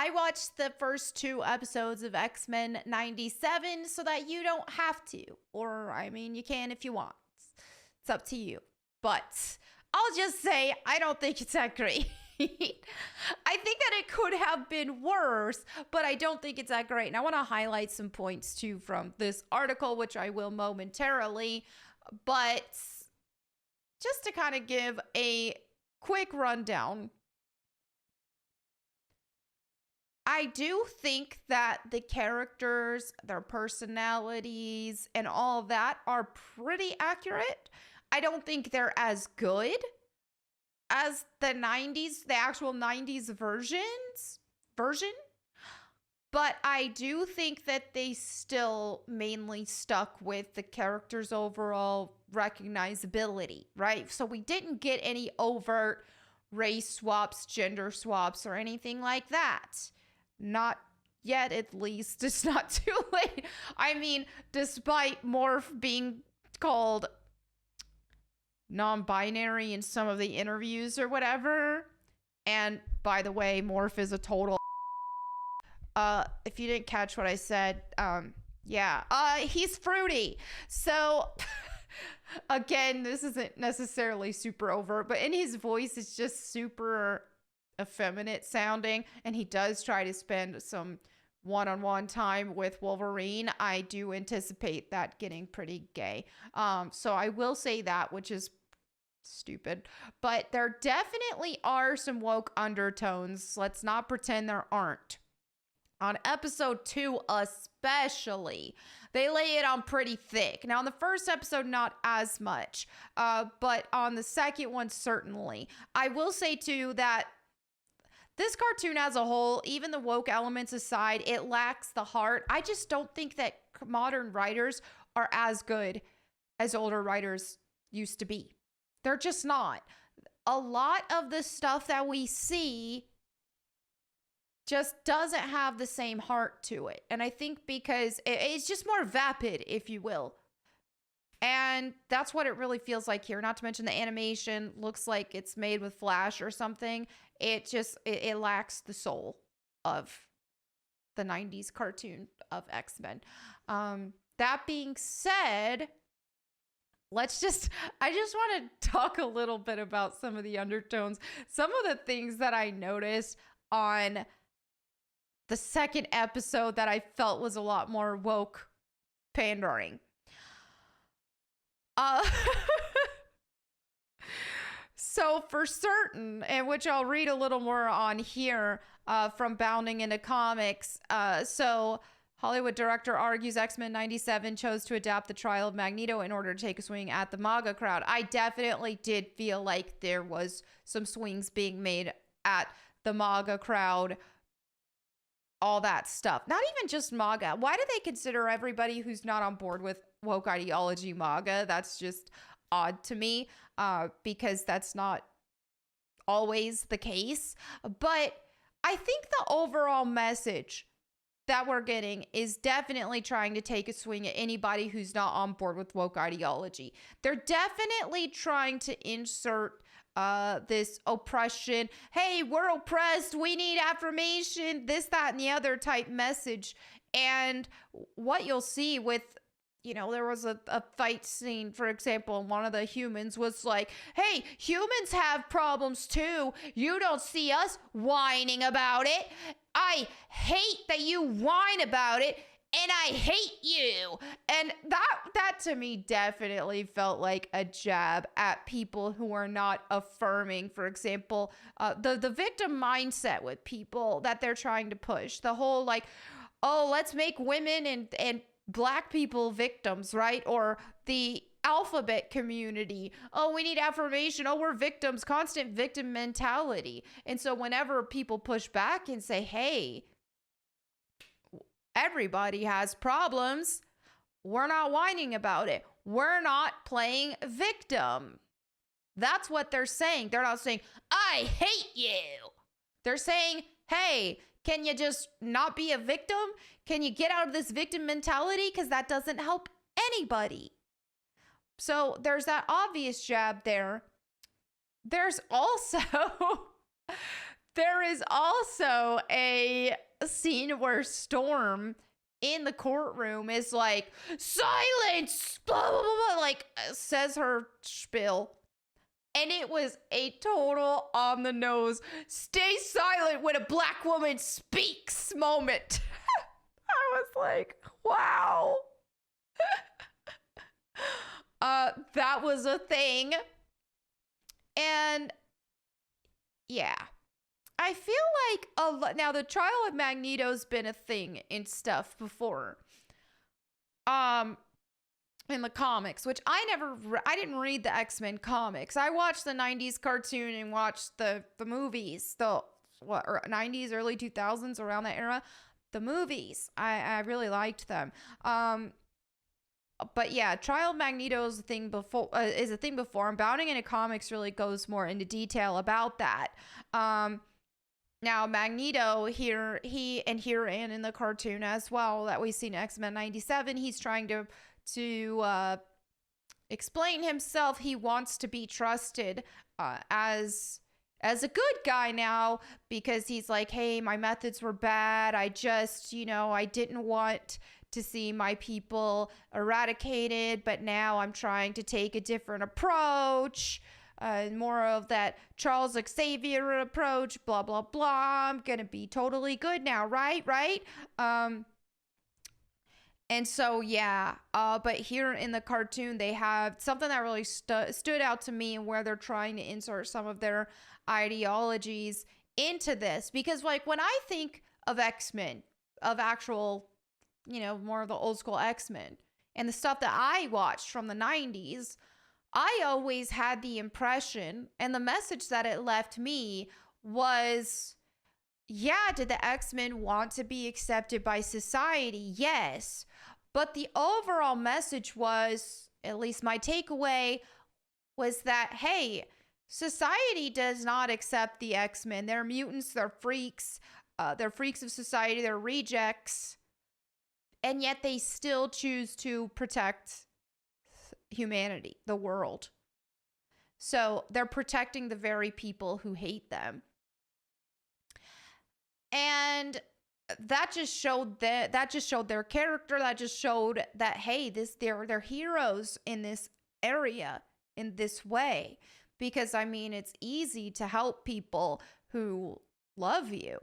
I watched the first 2 episodes of X-Men 97 so that you don't have to. Or, I mean, you can if you want. It's up to you. But I'll just say, I don't think it's that great. I think that it could have been worse, but I don't think it's that great. And I want to highlight some points too from this article, which I will momentarily. But just to kind of give a quick rundown, I do think that the characters, their personalities, and all that are pretty accurate. I don't think they're as good as the 90s, the actual 90s version. But I do think that they still mainly stuck with the characters' overall recognizability, right? So we didn't get any overt race swaps, gender swaps, or anything like that. Not yet, at least. It's not too late. I mean, despite Morph being called non-binary in some of the interviews or whatever. And by the way, Morph is a total if you didn't catch what I said, he's fruity. So again, this isn't necessarily super overt, but in his voice it's just super effeminate sounding, and he does try to spend some one-on-one time with Wolverine. I do anticipate that getting pretty gay. So I will say that, which is stupid, but there definitely are some woke undertones. Let's not pretend there aren't. On episode 2 especially, they lay it on pretty thick. Now, in the first episode, not as much, but on the second one, certainly. I will say, too, that this cartoon as a whole, even the woke elements aside, it lacks the heart. I just don't think that modern writers are as good as older writers used to be. They're just not. A lot of the stuff that we see just doesn't have the same heart to it. And I think because it's just more vapid, if you will. And that's what it really feels like here. Not to mention the animation looks like it's made with Flash or something. It lacks the soul of the 90s cartoon of X-Men. That being said, I just want to talk a little bit about some of the undertones. Some of the things that I noticed on the second episode that I felt was a lot more woke pandering. So for certain, and which I'll read a little more on here from Bounding into Comics. So Hollywood director argues X-Men 97 chose to adapt the trial of Magneto in order to take a swing at the MAGA crowd. I definitely did feel like there was some swings being made at the MAGA crowd. All that stuff. Not even just MAGA. Why do they consider everybody who's not on board with woke ideology MAGA? That's just odd to me, because that's not always the case. But I think the overall message that we're getting is definitely trying to take a swing at anybody who's not on board with woke ideology. They're definitely trying to insert this oppression. Hey, we're oppressed. We need affirmation. This, that, and the other type message. And what you'll see with, there was a fight scene, for example, and one of the humans was like, hey, humans have problems too. You don't see us whining about it. I hate that you whine about it. And I hate you. And that to me definitely felt like a jab at people who are not affirming, for example, the victim mindset with people that they're trying to push. The whole like, oh, let's make women and Black people victims, right? Or the alphabet community. Oh, we need affirmation. Oh, we're victims. Constant victim mentality. And so whenever people push back and say, hey, everybody has problems, we're not whining about it. We're not playing victim. That's what they're saying. They're not saying, I hate you. They're saying, hey, can you just not be a victim? Can you get out of this victim mentality? Because that doesn't help anybody. So there's that obvious jab there. There's also There is also a scene where Storm in the courtroom is like, silence, blah, blah, blah, blah, like says her spiel. And it was a total on the nose, stay silent when a black woman speaks moment. I was like, wow. That was a thing. And yeah, I feel like now the trial of Magneto's been a thing in stuff before. In the comics, which I didn't read the X-Men comics. I watched the 90s cartoon and watched the movies, or 90s, early 2000s, around that era. The movies, I really liked them. But yeah, Trial of Magneto is a thing before. And Bounding into Comics really goes more into detail about that. Now Magneto here and in the cartoon as well that we see in X-Men 97, he's trying to explain himself. He wants to be trusted as a good guy now, because he's like, hey, my methods were bad. I just, I didn't want to see my people eradicated, but now I'm trying to take a different approach, more of that Charles Xavier approach, blah, blah, blah. I'm going to be totally good now, right? And so, yeah, but here in the cartoon, they have something that really stood out to me, where they're trying to insert some of their ideologies into this. Because, like, when I think of X-Men, of actual, more of the old school X-Men, and the stuff that I watched from the 90s, I always had the impression, and the message that it left me was, yeah, did the X-Men want to be accepted by society? Yes. But the overall message was, at least my takeaway, was that, hey, society does not accept the X-Men. They're mutants, they're freaks of society, they're rejects. And yet they still choose to protect humanity, the world. So they're protecting the very people who hate them. And that just showed their character. That just showed that, hey, they're heroes in this area, in this way. Because, I mean, it's easy to help people who love you,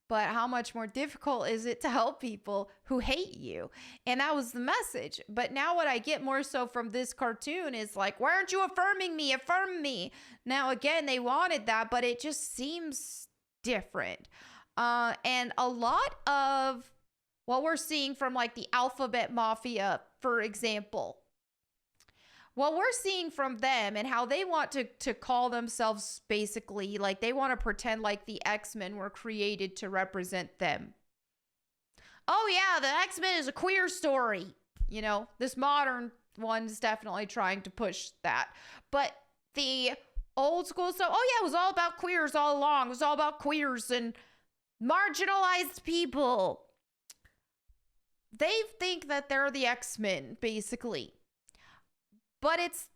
but how much more difficult is it to help people who hate you? And that was the message. But now what I get more so from this cartoon is like, why aren't you affirming me? Affirm me. Now, again, they wanted that, but it just seems different. And a lot of what we're seeing from, like, the Alphabet Mafia, for example, what we're seeing from them and how they want to call themselves, basically, like, they want to pretend like the X-Men were created to represent them. Oh yeah, the X-Men is a queer story. This modern one's definitely trying to push that. But the old school stuff, oh yeah, it was all about queers all along. It was all about queers and marginalized people. They think that they're the X-Men, basically. But it's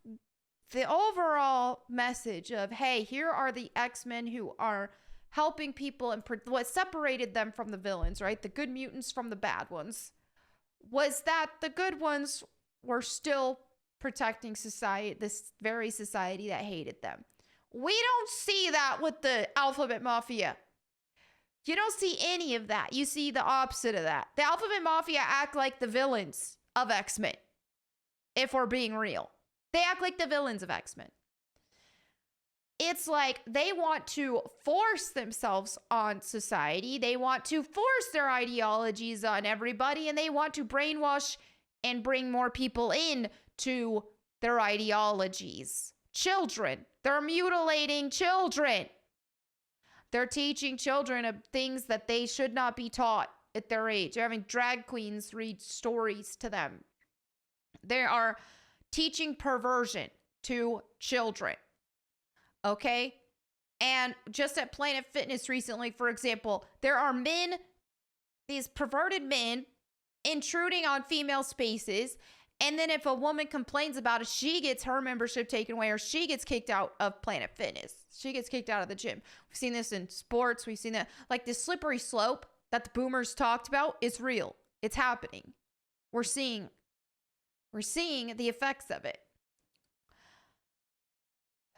the overall message of, hey, here are the X-Men who are helping people, and what separated them from the villains, right? The good mutants from the bad ones, was that the good ones were still protecting society, this very society that hated them. We don't see that with the Alphabet Mafia. You don't see any of that. You see the opposite of that. The Alphabet Mafia act like the villains of X-Men, if we're being real. They act like the villains of X-Men. It's like they want to force themselves on society. They want to force their ideologies on everybody, and they want to brainwash and bring more people in to their ideologies. Children. They're mutilating children. They're teaching children of things that they should not be taught at their age. They're having drag queens read stories to them. They are teaching perversion to children. Okay? And just at Planet Fitness recently, for example, there are men, these perverted men, intruding on female spaces. And then if a woman complains about it, she gets her membership taken away, or she gets kicked out of Planet Fitness. She gets kicked out of the gym. We've seen this in sports. We've seen that. Like, this slippery slope that the boomers talked about is real. It's happening. We're seeing the effects of it.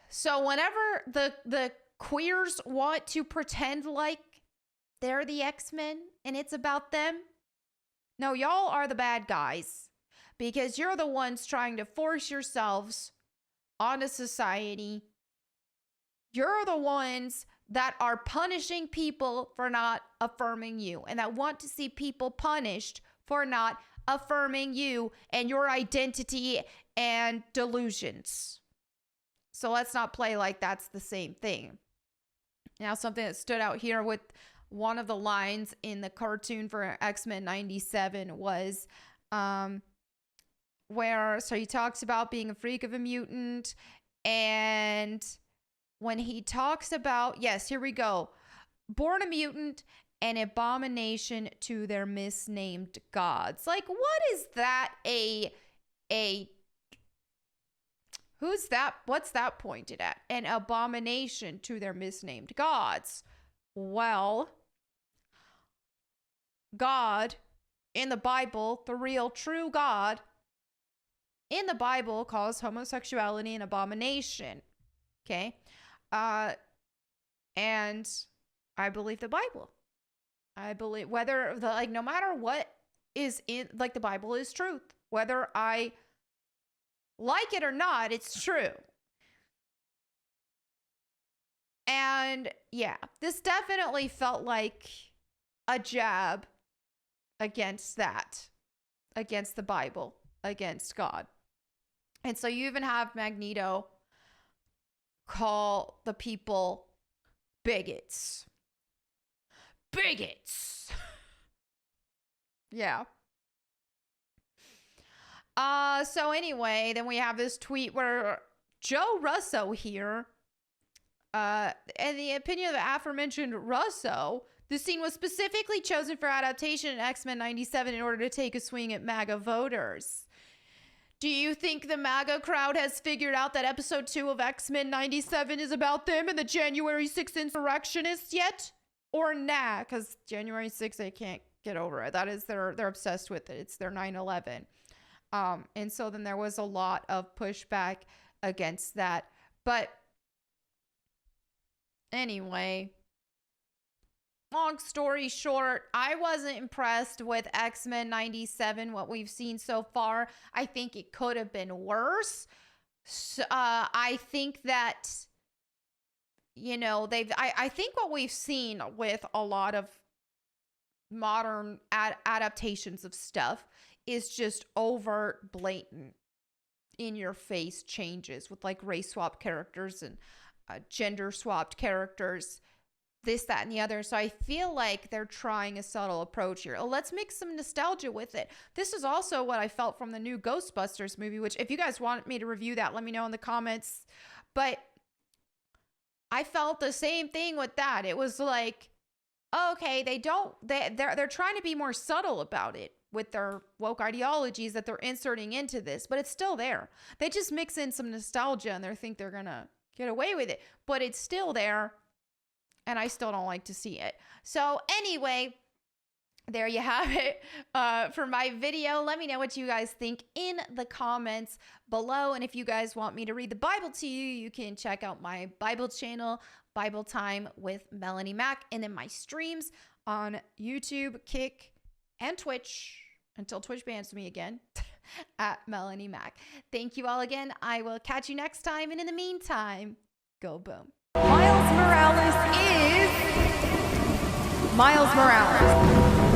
So whenever the queers want to pretend like they're the X-Men and it's about them, no, y'all are the bad guys, because you're the ones trying to force yourselves onto society. You're the ones that are punishing people for not affirming you, and that want to see people punished for not affirming you and your identity and delusions. So let's not play like that's the same thing. Now, something that stood out here with one of the lines in the cartoon for X-Men 97 was where, so he talks about being a freak of a mutant, and when he talks about, yes, here we go, born a mutant, an abomination to their misnamed gods. Like, what is that who's that? What's that pointed at? An abomination to their misnamed gods. Well, God in the Bible, the real true God in the Bible, calls homosexuality an abomination. Okay? And I believe the Bible. I believe no matter what is in, like, the Bible is truth. Whether I like it or not, it's true. And yeah, this definitely felt like a jab against that, against the Bible, against God. And so you even have Magneto call the people bigots. Bigots. Yeah. So anyway, then we have this tweet where Joe Russo here, in the opinion of the aforementioned Russo, the scene was specifically chosen for adaptation in X-Men 97 in order to take a swing at MAGA voters. Do you think the MAGA crowd has figured out that episode 2 of X-Men 97 is about them and the January 6th insurrectionists yet? Or nah, because January 6th, they can't get over it. That is, they're obsessed with it. It's their 9/11. And so then there was a lot of pushback against that. But anyway, long story short, I wasn't impressed with X-Men 97, what we've seen so far. I think it could have been worse. So, I think that, you know, I think what we've seen with a lot of modern adaptations of stuff is just overt, blatant, in your face changes with, like, race swap characters and gender swapped characters, this, that, and the other. So I feel like they're trying a subtle approach here. Oh, let's make some nostalgia with it. This is also what I felt from the new Ghostbusters movie, which, if you guys want me to review that, let me know in the comments. But I felt the same thing with that. It was like, okay, they're trying to be more subtle about it with their woke ideologies that they're inserting into this, but it's still there. They just mix in some nostalgia and they think they're gonna get away with it, but it's still there, and I still don't like to see it. So anyway, there you have it for my video. Let me know what you guys think in the comments below, and if you guys want me to read the Bible to you, you can check out my Bible channel, Bible Time with Melanie Mac, and then my streams on YouTube, Kick, and Twitch, until Twitch bans me again, at Melanie Mac. Thank you all again. I will catch you next time, and in the meantime, go boom. Miles Morales is Miles Morales.